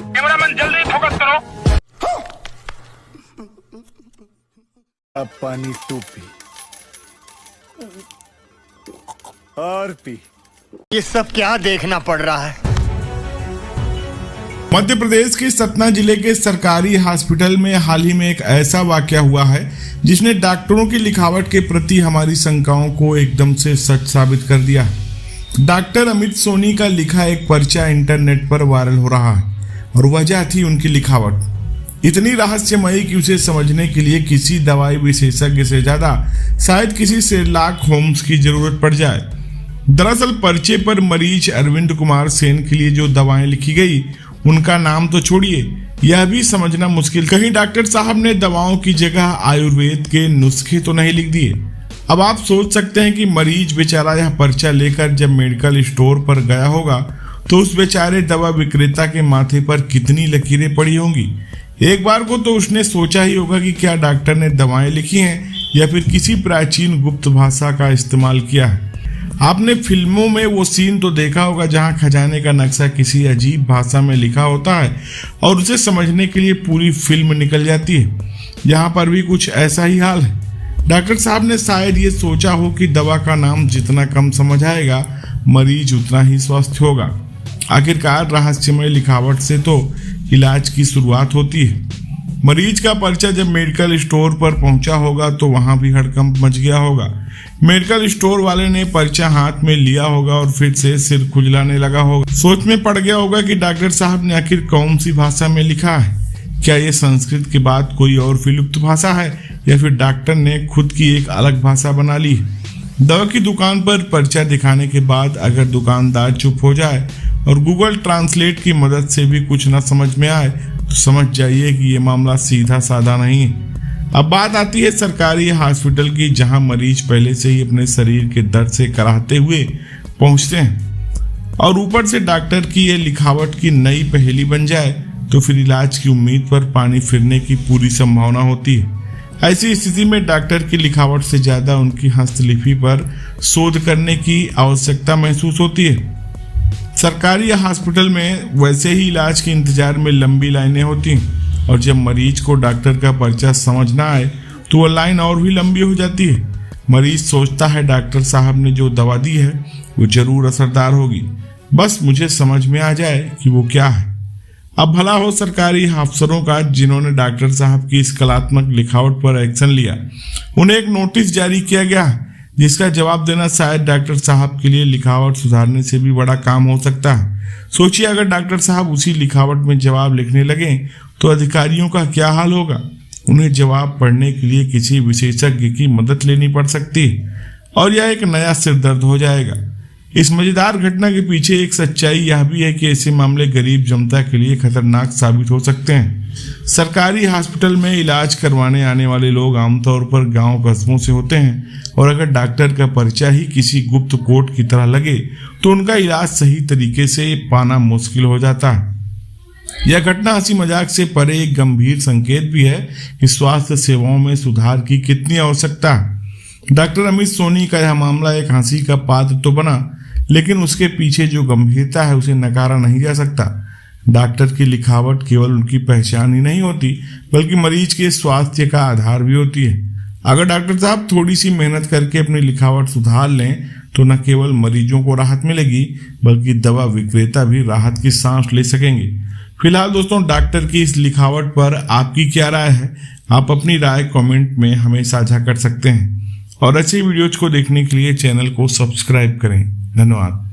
Cameraman जल्दी focus करो। अब पानी तू पी और पी। ये सब क्या देखना पड़ रहा है? मध्य प्रदेश के सतना जिले के सरकारी हॉस्पिटल में हाल ही में एक ऐसा वाकया हुआ है जिसने डॉक्टरों की लिखावट के प्रति हमारी शंकाओं को एकदम से सच साबित कर दिया। डॉक्टर अमित सोनी का लिखा एक पर्चा इंटरनेट पर वायरल हो रहा है और वजह थी उनकी लिखावट इतनी रहस्यमयी कि उसे समझने के लिए किसी दवाई विशेषज्ञ से ज्यादा शायद किसी शेरलॉक होम्स की जरूरत पड़ जाए। दरअसल पर्चे पर मरीज अरविंद कुमार सेन के लिए जो दवाएं लिखी गई उनका नाम तो छोड़िए, यह भी समझना मुश्किल कहीं डॉक्टर साहब ने दवाओं की जगह आयुर्वेद के नुस्खे तो नहीं लिख दिए। अब आप सोच सकते हैं कि मरीज बेचारा यह पर्चा लेकर जब मेडिकल स्टोर पर गया होगा तो उस बेचारे दवा विक्रेता के माथे पर कितनी लकीरें पड़ी होंगी। एक बार को तो उसने सोचा ही होगा कि क्या डॉक्टर ने दवाएं लिखी हैं या फिर किसी प्राचीन गुप्त भाषा का इस्तेमाल किया है। आपने फिल्मों में वो सीन तो देखा होगा जहां खजाने का नक्शा किसी अजीब भाषा में लिखा होता है और उसे समझने के लिए पूरी फिल्म निकल जाती है। यहाँ पर भी कुछ ऐसा ही हाल है। डॉक्टर साहब ने शायद ये सोचा हो कि दवा का नाम जितना कम समझ आएगा मरीज उतना ही स्वस्थ होगा। आखिरकार रहस्यमय लिखावट से तो इलाज की शुरुआत होती है। मरीज का पर्चा जब मेडिकल स्टोर पर पहुंचा होगा तो वहां भी हड़कंप मच गया होगा। मेडिकल स्टोर वाले ने पर्चा हाथ में लिया होगा और फिर से सिर खुजलाने लगा होगा। सोच में पड़ गया होगा कि डॉक्टर साहब ने आखिर कौन सी भाषा में लिखा है। क्या ये संस्कृत के बाद कोई और विलुप्त भाषा है या फिर डॉक्टर ने खुद की एक अलग भाषा बना ली है। दवा की दुकान पर पर्चा दिखाने के बाद अगर दुकानदार चुप हो जाए और गूगल ट्रांसलेट की मदद से भी कुछ न समझ में आए तो समझ जाइए कि ये मामला सीधा साधा नहीं है। अब बात आती है सरकारी हॉस्पिटल की, जहां मरीज पहले से ही अपने शरीर के दर्द से कराहते हुए पहुंचते हैं और ऊपर से डॉक्टर की ये लिखावट की नई पहेली बन जाए तो फिर इलाज की उम्मीद पर पानी फिरने की पूरी संभावना होती है। ऐसी स्थिति में डॉक्टर की लिखावट से ज्यादा उनकी हस्तलिपि पर शोध करने की आवश्यकता महसूस होती है। सरकारी हॉस्पिटल में वैसे ही इलाज के इंतजार में लंबी लाइनें होती हैं और जब मरीज को डॉक्टर का पर्चा समझ ना आए तो वह लाइन और भी लंबी हो जाती है। मरीज सोचता है डॉक्टर साहब ने जो दवा दी है वो जरूर असरदार होगी, बस मुझे समझ में आ जाए कि वो क्या है। अब भला हो सरकारी अफसरों का जिन्होंने डॉक्टर साहब की इस कलात्मक लिखावट पर एक्शन लिया। उन्हें एक नोटिस जारी किया गया जिसका जवाब देना शायद डॉक्टर साहब के लिए लिखावट सुधारने से भी बड़ा काम हो सकता है। सोचिए अगर डॉक्टर साहब उसी लिखावट में जवाब लिखने लगे तो अधिकारियों का क्या हाल होगा। उन्हें जवाब पढ़ने के लिए किसी विशेषज्ञ की मदद लेनी पड़ सकती है और यह एक नया सिरदर्द हो जाएगा। इस मजेदार घटना के पीछे एक सच्चाई यह भी है कि ऐसे मामले गरीब जनता के लिए खतरनाक साबित हो सकते हैं। सरकारी हॉस्पिटल में इलाज करवाने आने वाले लोग आमतौर पर गांव कस्बों से होते हैं और अगर डॉक्टर का पर्चा ही किसी गुप्त कोड की तरह लगे तो उनका इलाज सही तरीके से पाना मुश्किल हो जाता है। यह घटना हंसी मजाक से परे एक गंभीर संकेत भी है कि स्वास्थ्य सेवाओं में सुधार की कितनी आवश्यकता है। डॉक्टर अमित सोनी का यह मामला एक हंसी का पात्र तो बना, लेकिन उसके पीछे जो गंभीरता है उसे नकारा नहीं जा सकता। डॉक्टर की लिखावट केवल उनकी पहचान ही नहीं होती बल्कि मरीज के स्वास्थ्य का आधार भी होती है। अगर डॉक्टर साहब थोड़ी सी मेहनत करके अपनी लिखावट सुधार लें तो न केवल मरीजों को राहत मिलेगी बल्कि दवा विक्रेता भी राहत की सांस ले सकेंगे। फिलहाल दोस्तों डॉक्टर की इस लिखावट पर आपकी क्या राय है? आप अपनी राय कमेंट में हमें साझा कर सकते हैं और ऐसे वीडियोज को देखने के लिए चैनल को सब्सक्राइब करें। धन्यवाद।